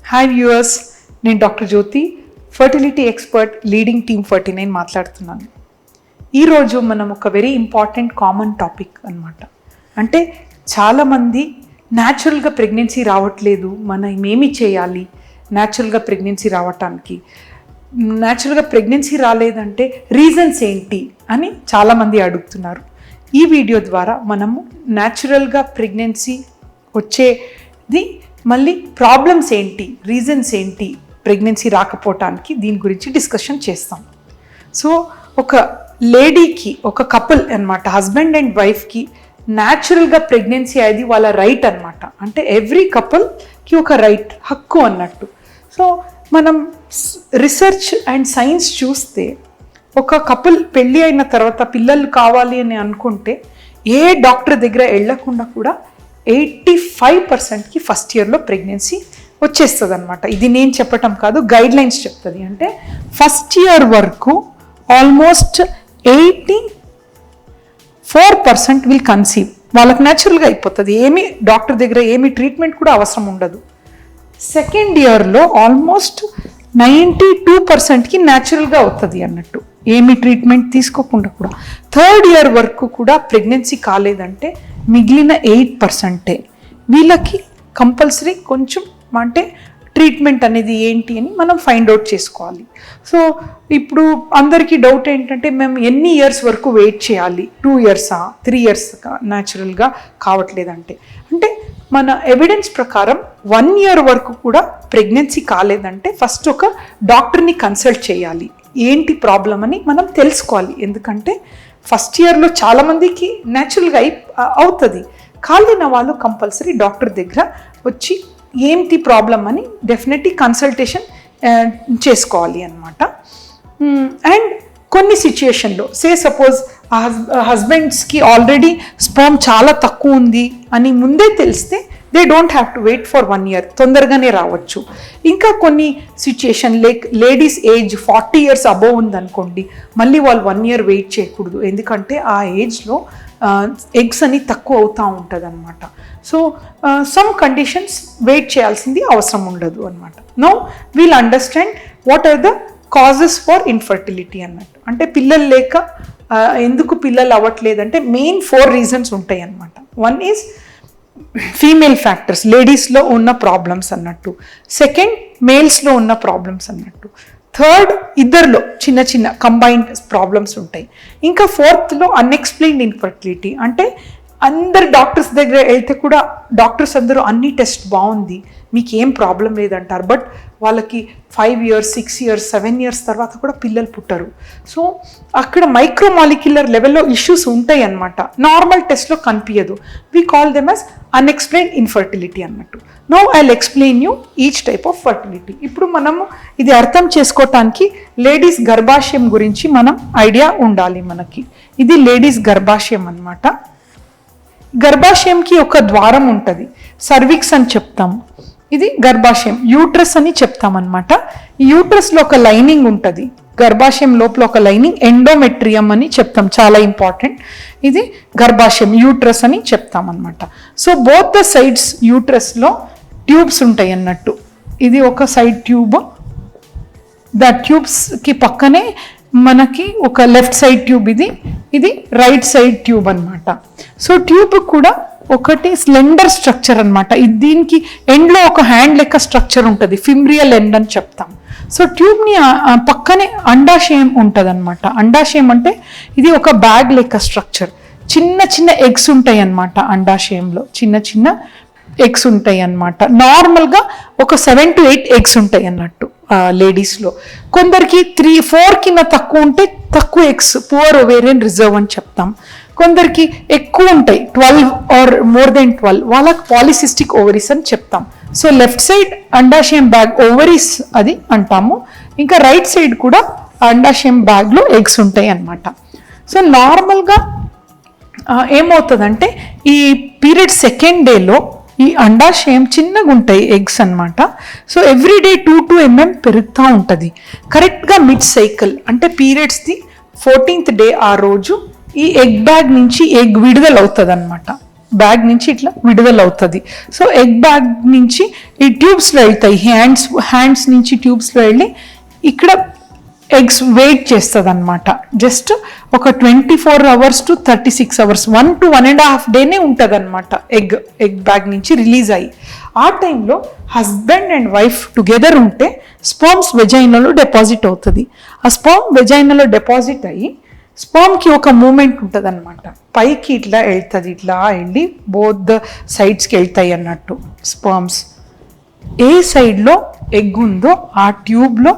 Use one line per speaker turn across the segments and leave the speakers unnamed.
Hi viewers, నేను doctor జ్యోతి, fertility expert, leading team 49 మాట్లాడుతున్నాను. ఈరోజు మనం ఒక వెరీ ఇంపార్టెంట్ కామన్ టాపిక్ అన్నమాట. అంటే చాలామంది న్యాచురల్గా ప్రెగ్నెన్సీ రావట్లేదు, మనం ఏమి చేయాలి న్యాచురల్గా ప్రెగ్నెన్సీ రావటానికి, న్యాచురల్గా ప్రెగ్నెన్సీ రాలేదంటే రీజన్స్ ఏంటి అని చాలామంది అడుగుతున్నారు. ఈ వీడియో ద్వారా మనము న్యాచురల్గా ప్రెగ్నెన్సీ వచ్చేది, మళ్ళీ ప్రాబ్లమ్స్ ఏంటి, రీజన్స్ ఏంటి ప్రెగ్నెన్సీ రాకపోవటానికి, దీని గురించి డిస్కషన్ చేస్తాం. సో ఒక లేడీకి, ఒక కపుల్ అన్నమాట, హస్బెండ్ అండ్ వైఫ్కి న్యాచురల్గా ప్రెగ్నెన్సీ అనేది వాళ్ళ రైట్ అన్నమాట. అంటే ఎవ్రీ కపుల్కి ఒక రైట్, హక్కు అన్నట్టు. సో మనం రీసెర్చ్ అండ్ సైన్స్ చూస్తే ఒక కపుల్ పెళ్ళి అయిన తర్వాత పిల్లలు కావాలి అని అనుకుంటే ఏ డాక్టర్ దగ్గర వెళ్ళకుండా కూడా 85%కి ఫస్ట్ ఇయర్లో ప్రెగ్నెన్సీ వచ్చేస్తుంది అనమాట. ఇది నేను చెప్పటం కాదు, గైడ్ లైన్స్ చెప్తుంది. అంటే ఫస్ట్ ఇయర్ వరకు ఆల్మోస్ట్ 84% విల్ కన్సీవ్. వాళ్ళకి న్యాచురల్గా అయిపోతుంది, ఏమి డాక్టర్ దగ్గర ఏమి ట్రీట్మెంట్ కూడా అవసరం ఉండదు. సెకండ్ ఇయర్లో ఆల్మోస్ట్ 92%కి న్యాచురల్గా అవుతుంది అన్నట్టు, ఏమి ట్రీట్మెంట్ తీసుకోకుండా కూడా. థర్డ్ ఇయర్ వరకు కూడా ప్రెగ్నెన్సీ కాలేదంటే మిగిలిన 8%. వీళ్ళకి కంపల్సరీ కొంచెం అంటే ట్రీట్మెంట్ అనేది ఏంటి అని మనం ఫైండ్ అవుట్ చేసుకోవాలి. సో ఇప్పుడు అందరికీ డౌట్ ఏంటంటే, మేము ఎన్ని ఇయర్స్ వరకు వెయిట్ చేయాలి, 2 ఇయర్సా 3 ఇయర్స్గా న్యాచురల్గా కావట్లేదంటే, అంటే మన ఎవిడెన్స్ ప్రకారం 1 ఇయర్ వరకు కూడా ప్రెగ్నెన్సీ కాలేదంటే ఫస్ట్ ఒక డాక్టర్ని కన్సల్ట్ చేయాలి, ఏంటి ప్రాబ్లం అని మనం తెలుసుకోవాలి. ఎందుకంటే ఫస్ట్ ఇయర్లో చాలామందికి న్యాచురల్గా అవుతుంది, కాలేన వాళ్ళు కంపల్సరీ డాక్టర్ దగ్గర వచ్చి ఏంటి ప్రాబ్లం అని డెఫినెట్లీ కన్సల్టేషన్ చేసుకోవాలి అన్నమాట. అండ్ కొన్ని సిచ్యుయేషన్లో సపోజ్ హస్బెండ్స్కి ఆల్రెడీ స్పర్మ్ చాలా తక్కువ ఉంది అని ముందే తెలిస్తే they don't have to wait for 1 year, తొందరగానే రావచ్చు. ఇంకా కొన్ని situation ladies age 40 years above ఉందనుకోండి, మళ్ళీ వాళ్ళు 1 ఇయర్ వెయిట్ చేయకూడదు. ఎందుకంటే ఆ ఏజ్లో ఎగ్స్ అని తక్కువ అవుతూ ఉంటుంది అనమాట. సో సమ్ కండిషన్స్ వెయిట్ చేయాల్సింది అవసరం ఉండదు అనమాట. Now we'll understand what are the causes for infertility అన్నట్టు. అంటే పిల్లలు లేక ఎందుకు పిల్లలు అవ్వట్లేదంటే మెయిన్ 4 రీజన్స్ ఉంటాయి అన్నమాట. వన్ ఈజ్ ఫీమేల్ ఫ్యాక్టర్స్, లేడీస్లో ఉన్న ప్రాబ్లమ్స్ అన్నట్టు. సెకండ్, మేల్స్లో ఉన్న ప్రాబ్లమ్స్ అన్నట్టు. థర్డ్, ఇద్దరిలో చిన్న చిన్న కంబైన్డ్ ప్రాబ్లమ్స్ ఉంటాయి. ఇంకా ఫోర్త్లో అన్ఎక్స్ప్లెయిన్డ్ ఇన్ఫర్టిలిటీ. అంటే అందరు డాక్టర్స్ దగ్గర వెళ్తే కూడా డాక్టర్స్ అందరూ అన్ని టెస్ట్ బాగుంది, మీకు ఏం ప్రాబ్లం లేదంటారు, బట్ వాళ్ళకి 5 ఇయర్స్ 6 ఇయర్స్ 7 ఇయర్స్ తర్వాత కూడా పిల్లలు పుట్టరు. సో అక్కడ మైక్రోమాలిక్యులర్ లెవెల్లో ఇష్యూస్ ఉంటాయి అన్నమాట, నార్మల్ టెస్ట్లో కనిపించదు. We call them as unexplained infertility అన్నట్టు. Now I will explain you each type of fertility. ఇప్పుడు మనము ఇది అర్థం చేసుకోవటానికి లేడీస్ గర్భాశయం గురించి మనం ఐడియా ఉండాలి మనకి. ఇది లేడీస్ గర్భాశయం అన్నమాట. గర్భాశయంకి ఒక ద్వారం ఉంటుంది, సర్విక్స్ అని చెప్తాము. ఇది గర్భాశయం, యూట్రస్ అని చెప్తామన్నమాట. ఈ యూట్రస్లో ఒక లైనింగ్ ఉంటుంది, గర్భాశయం లోపల ఒక లైనింగ్ ఎండోమెట్రియం అని చెప్తాం, చాలా ఇంపార్టెంట్. ఇది గర్భాశయం, యూట్రస్ అని చెప్తామన్నమాట. సో బోత్ ద సైడ్స్ యూట్రస్లో ట్యూబ్స్ ఉంటాయి అన్నట్టు. ఇది ఒక సైడ్ ట్యూబ్, ద ట్యూబ్స్కి పక్కనే మనకి ఒక లెఫ్ట్ సైడ్ ట్యూబ్, ఇది రైట్ సైడ్ ట్యూబ్ అన్నమాట. సో ట్యూబ్ కూడా ఒకటి స్లెండర్ స్ట్రక్చర్ అన్నమాట. దీనికి ఎండ్లో ఒక హ్యాండ్ లెక్క స్ట్రక్చర్ ఉంటుంది, ఫిమ్రియల్ ఎండ్ అని చెప్తాం. సో ట్యూబ్ని పక్కనే అండాశయం ఉంటుంది అన్నమాట. అండాశయం అంటే ఇది ఒక బ్యాగ్ లెక్క స్ట్రక్చర్, చిన్న చిన్న ఎగ్స్ ఉంటాయి అన్నమాట. అండాశయంలో చిన్న చిన్న ఎగ్స్ ఉంటాయి అన్నమాట. నార్మల్గా ఒక 7 to 8 ఎగ్స్ ఉంటాయి అన్నట్టు లేడీస్లో. కొందరికి 3-4 కింద తక్కువ ఉంటే తక్కువ ఎగ్స్, పువర్ ఓవేరియన్ రిజర్వ్ అని చెప్తాం. కొందరికి ఎక్కువ ఉంటాయి 12 ఆర్ మోర్ దెన్ 12, వాళ్ళకి పాలిసిస్టిక్ ఓవరీస్ అని చెప్తాం. సో లెఫ్ట్ సైడ్ అండాశయం బ్యాగ్ ఓవరీస్ అది అంటాము. ఇంకా రైట్ సైడ్ కూడా అండాశయం బ్యాగ్లో ఎగ్స్ ఉంటాయి అన్నమాట. సో నార్మల్గా ఏమవుతుందంటే ఈ పీరియడ్ సెకండ్ డేలో ఈ అండాశయం చిన్నగా ఉంటాయి ఎగ్స్ అన్నమాట. సో ఎవ్రీడే 2 mm పెరుగుతూ ఉంటుంది. కరెక్ట్గా మిడ్ సైకిల్ అంటే పీరియడ్స్ది 14th డే ఆ రోజు ఈ ఎగ్ బ్యాగ్ నుంచి ఎగ్ విడుదల అవుతుంది అన్నమాట. బ్యాగ్ నుంచి ఇట్లా విడుదల అవుతుంది. సో ఎగ్ బ్యాగ్ నుంచి ఈ ట్యూబ్స్లో వెళ్తాయి, హ్యాండ్స్ నుంచి ట్యూబ్స్లో వెళ్ళి ఇక్కడ ఎగ్స్ వెయిట్ చేస్తుంది అనమాట. జస్ట్ ఒక 24 hours to 36 hours, 1 to 1.5 days ఉంటుంది అనమాట ఎగ్ బ్యాగ్ నుంచి రిలీజ్ అయ్యి. ఆ టైంలో హస్బెండ్ అండ్ వైఫ్ టుగెదర్ ఉంటే స్పర్మ్స్ వెజైనాలో డిపాజిట్ అవుతుంది. ఆ స్పర్మ్ వెజైనాలో డిపాజిట్ అయ్యి స్పర్మ్కి ఒక మూమెంట్ ఉంటుంది అనమాట, పైకి ఇట్లా వెళ్తుంది, ఇట్లా వెళ్ళి బోత్ సైడ్స్కి వెళ్తాయి అన్నట్టు. స్పర్మ్స్ ఏ సైడ్లో ఎగ్ ఉందో ఆ ట్యూబ్లో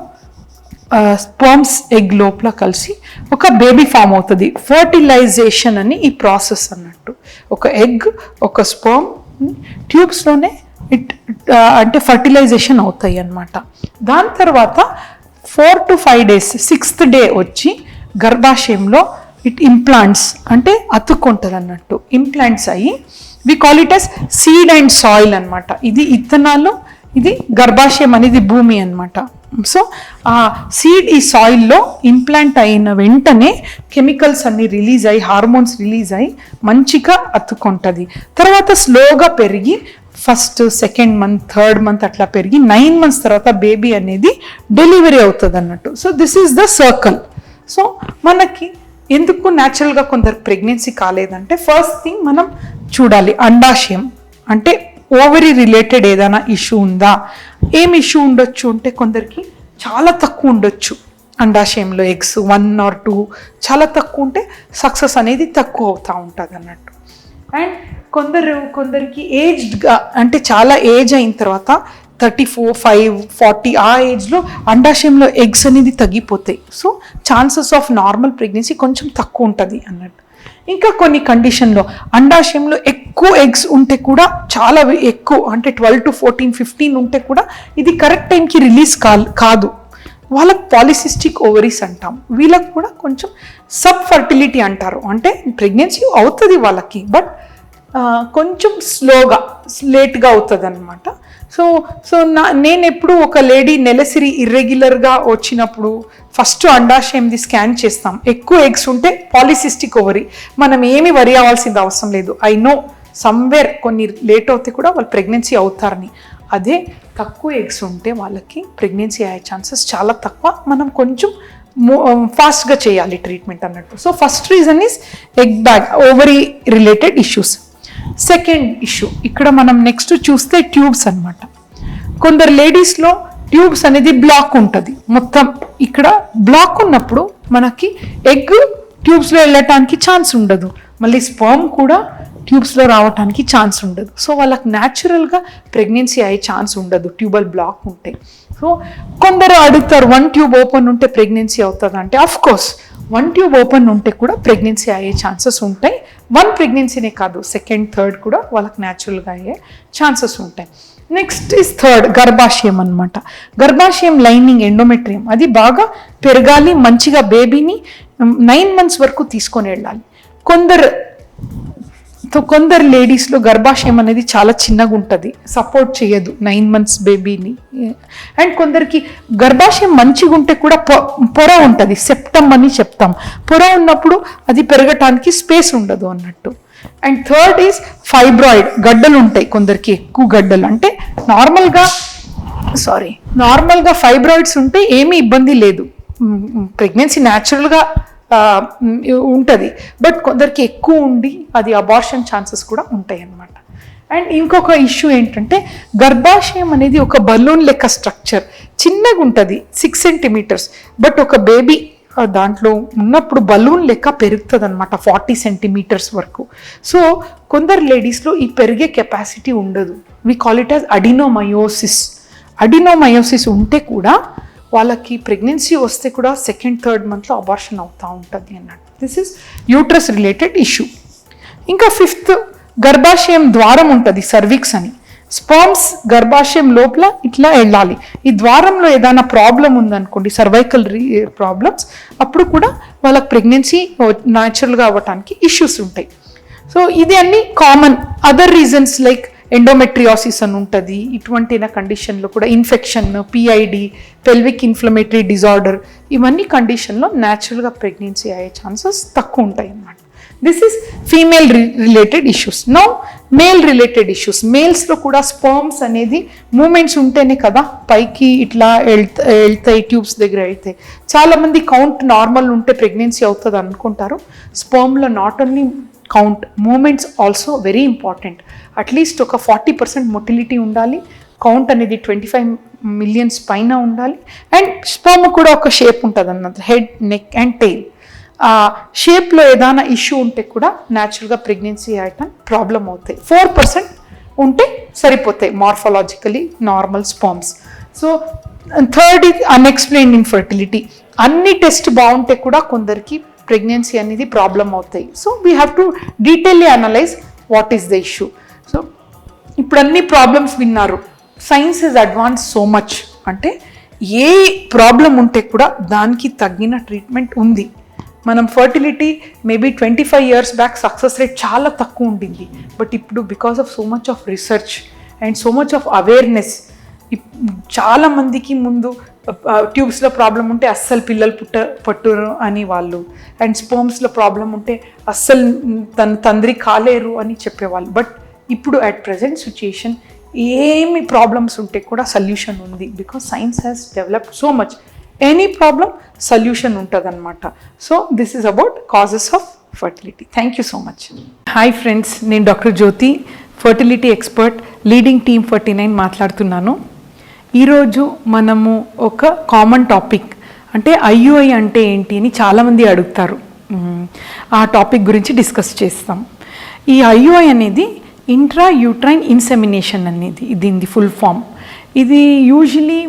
స్పర్మ్స్ ఎగ్ లోపల కలిసి ఒక బేబీ ఫామ్ అవుతుంది. ఫర్టిలైజేషన్ అని ఈ ప్రాసెస్ అన్నట్టు. ఒక ఎగ్ ఒక స్పర్మ్ ట్యూబ్స్లోనే అంటే ఫర్టిలైజేషన్ అవుతాయి అన్నమాట. దాని తర్వాత 4 to 5 days, 6th day వచ్చి గర్భాశయంలో ఇంప్లాంట్స్ అంటే అతుక్కుంటుంది అన్నట్టు. ఇంప్లాంట్స్ అయ్యి we call it as seed and soil అనమాట. ఇది ఇత్తనాలు, ఇది గర్భాశయం అనేది భూమి అనమాట. సో ఆ సీడ్ ఈ సాయిల్లో ఇంప్లాంట్ అయిన వెంటనే కెమికల్స్ అన్ని రిలీజ్ అయ్యి, హార్మోన్స్ రిలీజ్ అయ్యి మంచిగా అతుక్కుంటుంది. తర్వాత స్లోగా పెరిగి first, second month, third month అట్లా పెరిగి 9 months తర్వాత బేబీ అనేది డెలివరీ అవుతుంది అన్నట్టు. So this is the circle. So మనకి ఎందుకు న్యాచురల్గా కొందరు ప్రెగ్నెన్సీ కాలేదంటే ఫస్ట్ థింగ్ మనం చూడాలి అండాశయం అంటే ఓవరీ రిలేటెడ్ ఏదైనా ఇష్యూ ఉందా. ఏం ఇష్యూ ఉండొచ్చు అంటే కొందరికి చాలా తక్కువ ఉండొచ్చు అండాశయంలో ఎగ్స్ 1 or 2 చాలా తక్కువ ఉంటే సక్సెస్ అనేది తక్కువ అవుతూ ఉంటుంది అన్నట్టు. అండ్ కొందరికి ఏజ్డ్గా అంటే చాలా ఏజ్ అయిన తర్వాత 34, 5, 40 ఆ ఏజ్లో అండాశయంలో ఎగ్స్ అనేది తగ్గిపోతాయి. So chances of normal pregnancy కొంచెం తక్కువ ఉంటుంది అన్నట్టు. ఇంకా కొన్ని కండిషన్లో అండాశయంలో ఎక్కువ ఎగ్స్ ఉంటే కూడా చాలా ఎక్కువ అంటే 12 to 14, 15 ఉంటే కూడా ఇది కరెక్ట్ టైంకి రిలీజ్ కాదు. వాళ్ళకి పాలిసిస్టిక్ ఓవరీస్ అంటాం. వీళ్ళకి కూడా కొంచెం సబ్ ఫర్టిలిటీ అంటారు. అంటే ప్రెగ్నెన్సీ అవుతుంది వాళ్ళకి, బట్ కొంచెం స్లోగా లేట్గా అవుతుంది అనమాట. సో నేను ఎప్పుడు ఒక లేడీ నెలసరి ఇర్రెగ్యులర్గా వచ్చినప్పుడు ఫస్ట్ అండాశయంది స్కాన్ చేస్తాం. ఎక్కువ ఎగ్స్ ఉంటే పాలిసిస్టిక్ ఓవరీ, మనం ఏమి వరి అవ్వాల్సింది అవసరం లేదు. ఐ నో సమ్వేర్ కొన్ని లేట్ అవుతే కూడా వాళ్ళు ప్రెగ్నెన్సీ అవుతారని. అదే తక్కువ ఎగ్స్ ఉంటే వాళ్ళకి ప్రెగ్నెన్సీ అయ్యే ఛాన్సెస్ చాలా తక్కువ. మనం కొంచెం ఫాస్ట్గా చేయాలి ట్రీట్మెంట్ అన్నట్టు. So first reason is egg bag ovary related issues. Second issue ఇక్కడ మనం నెక్స్ట్ చూస్తే ట్యూబ్స్ అనమాట. కొందరు లేడీస్లో ట్యూబ్స్ అనేది బ్లాక్ ఉంటుంది మొత్తం. ఇక్కడ బ్లాక్ ఉన్నప్పుడు మనకి ఎగ్ ట్యూబ్స్లో వెళ్ళటానికి ఛాన్స్ ఉండదు, మళ్ళీ స్పర్మ్ కూడా ట్యూబ్స్లో రావడానికి ఛాన్స్ ఉండదు. సో వాళ్ళకి న్యాచురల్గా ప్రెగ్నెన్సీ అయ్యే ఛాన్స్ ఉండదు ట్యూబల్ బ్లాక్ ఉంటే. సో కొందరు అడుగుతారు 1 tube ఓపెన్ ఉంటే ప్రెగ్నెన్సీ అవుతుంది అంటే, ఆఫ్ కోర్స్ 1 tube ఓపెన్ ఉంటే కూడా ప్రెగ్నెన్సీ అయ్యే ఛాన్సెస్ ఉంటాయి. 1 ప్రెగ్నెన్సీనే కాదు, సెకండ్, థర్డ్ కూడా వాళ్ళకి న్యాచురల్గా అయ్యే ఛాన్సెస్ ఉంటాయి. నెక్స్ట్ ఇస్ థర్డ్ గర్భాశయం అనమాట. గర్భాశయం లైనింగ్ ఎండోమెట్రియం అది బాగా పెరగాలి, మంచిగా బేబీని 9 months వరకు తీసుకొని వెళ్ళాలి. కొందరు లేడీస్లో గర్భాశయం అనేది చాలా చిన్నగా ఉంటుంది, సపోర్ట్ చేయదు 9 months బేబీని. అండ్ కొందరికి గర్భాశయం మంచిగా ఉంటే కూడా పొర ఉంటుంది, సెప్టమ్ అని చెప్తాం. పొర ఉన్నప్పుడు అది పెరగటానికి స్పేస్ ఉండదు అన్నట్టు. అండ్ థర్డ్ ఈజ్ ఫైబ్రాయిడ్, గడ్డలు ఉంటాయి కొందరికి, ఎక్కువ గడ్డలు. అంటే నార్మల్గా ఫైబ్రాయిడ్స్ ఉంటే ఏమీ ఇబ్బంది లేదు, ప్రెగ్నెన్సీ న్యాచురల్గా ఉంటుంది. బట్ కొందరికి ఎక్కువ ఉండి అది అబార్షన్ ఛాన్సెస్ కూడా ఉంటాయి అన్నమాట. అండ్ ఇంకొక ఇష్యూ ఏంటంటే గర్భాశయం అనేది ఒక బలూన్ లెక్క స్ట్రక్చర్, చిన్నగా ఉంటుంది 6 centimeters. బట్ ఒక బేబీ దాంట్లో ఉన్నప్పుడు బలూన్ లెక్క పెరుగుతుంది అనమాట 40 centimeters వరకు. సో కొందరు లేడీస్లో ఈ పెరిగే కెపాసిటీ ఉండదు. We call it as adenomyosis ఉంటే కూడా వాళ్ళకి ప్రెగ్నెన్సీ వస్తే కూడా సెకండ్, థర్డ్ మంత్లో అబార్షన్ అవుతూ ఉంటుంది అన్నట్టు. This is uterus related issue. ఇంకా ఫిఫ్త్ గర్భాశయం ద్వారం ఉంటుంది, సర్విక్స్ అని. స్పర్మ్స్ గర్భాశయం లోపల ఇట్లా వెళ్ళాలి. ఈ ద్వారంలో ఏదైనా ప్రాబ్లం ఉందనుకోండి, సర్వైకల్ ప్రాబ్లమ్స్, అప్పుడు కూడా వాళ్ళకి ప్రెగ్నెన్సీ న్యాచురల్గా అవ్వటానికి ఇష్యూస్ ఉంటాయి. సో ఇది అన్ని common. Other reasons like endometriosis అని ఉంటుంది. ఇటువంటి కండిషన్లో కూడా infection, PID, pelvic inflammatory disorder, ఇవన్నీ కండిషన్లో న్యాచురల్గా ప్రెగ్నెన్సీ అయ్యే ఛాన్సెస్ తక్కువ ఉంటాయి అన్నమాట. This is female related issues. Now male related issues. మేల్స్లో కూడా స్పర్మ్స్ అనేది మూమెంట్స్ ఉంటేనే కదా పైకి ఇట్లా వెళ్తాయి, ట్యూబ్స్ దగ్గర వెళ్తాయి. చాలామంది కౌంట్ నార్మల్ ఉంటే ప్రెగ్నెన్సీ అవుతుంది అనుకుంటారు. స్పర్మ్లో not only count, movements also very important. At least ఒక 40% మొటిలిటీ ఉండాలి, కౌంట్ అనేది 25 మిలియన్స్ పైన ఉండాలి, అండ్ స్పర్మ్ కూడా ఒక షేప్ ఉంటుంది అన్నమాట, హెడ్, నెక్ అండ్ టెయిల్. ఆ షేప్లో ఏదైనా ఇష్యూ ఉంటే కూడా న్యాచురల్గా ప్రెగ్నెన్సీ అయ్యటం ప్రాబ్లం అవుతాయి. 4% ఉంటే సరిపోతాయి morphologically normal sperms. So third ఇది అన్ఎక్స్ప్లెయిన్డ్ ఇన్ఫర్టిలిటీ. అన్ని టెస్ట్ బాగుంటే కూడా కొందరికి ప్రెగ్నెన్సీ అనేది ప్రాబ్లం అవుతాయి. So we have to detailly analyse what is the issue. So ఇప్పుడు అన్ని ప్రాబ్లమ్స్ విన్నారు. Science is advance so much, అంటే ఏ ప్రాబ్లం ఉంటే కూడా దానికి తగిన ట్రీట్మెంట్ ఉంది. మనం fertility maybe 25 years back success rate చాలా తక్కువ ఉండింది, బట్ ఇప్పుడు because of so much of research and so much of awareness చాలా మందికి ముందు ట్యూబ్స్లో ప్రాబ్లం ఉంటే అస్సలు పిల్లలు పట్టురు అని వాళ్ళు, అండ్ స్పర్మ్స్లో ప్రాబ్లం ఉంటే అస్సలు తండ్రి కాలేరు అని చెప్పేవాళ్ళు. బట్ ఇప్పుడు అట్ ప్రజెంట్ సిచ్యుయేషన్ ఏమి ప్రాబ్లమ్స్ ఉంటే కూడా సొల్యూషన్ ఉంది, because science has developed so much. Any problem solution ఉంటుంది అనమాట. So this is about causes of fertility. Thank you so much. Hi friends, నేను డాక్టర్ జ్యోతి, ఫర్టిలిటీ ఎక్స్పర్ట్, లీడింగ్ టీమ్ 49 మాట్లాడుతున్నాను. ఈరోజు మనము ఒక కామన్ టాపిక్, అంటే IUI అంటే ఏంటి అని చాలామంది అడుగుతారు. ఆ టాపిక్ గురించి డిస్కస్ చేస్తాం. ఈ IUI అనేది ఇంట్రా యూట్రైన్ ఇన్సెమినేషన్ అనేది దీని ఫుల్ ఫామ్. ఇది యూజువలీ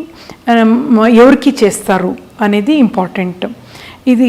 ఎవరికి చేస్తారు అనేది ఇంపార్టెంట్. ఇది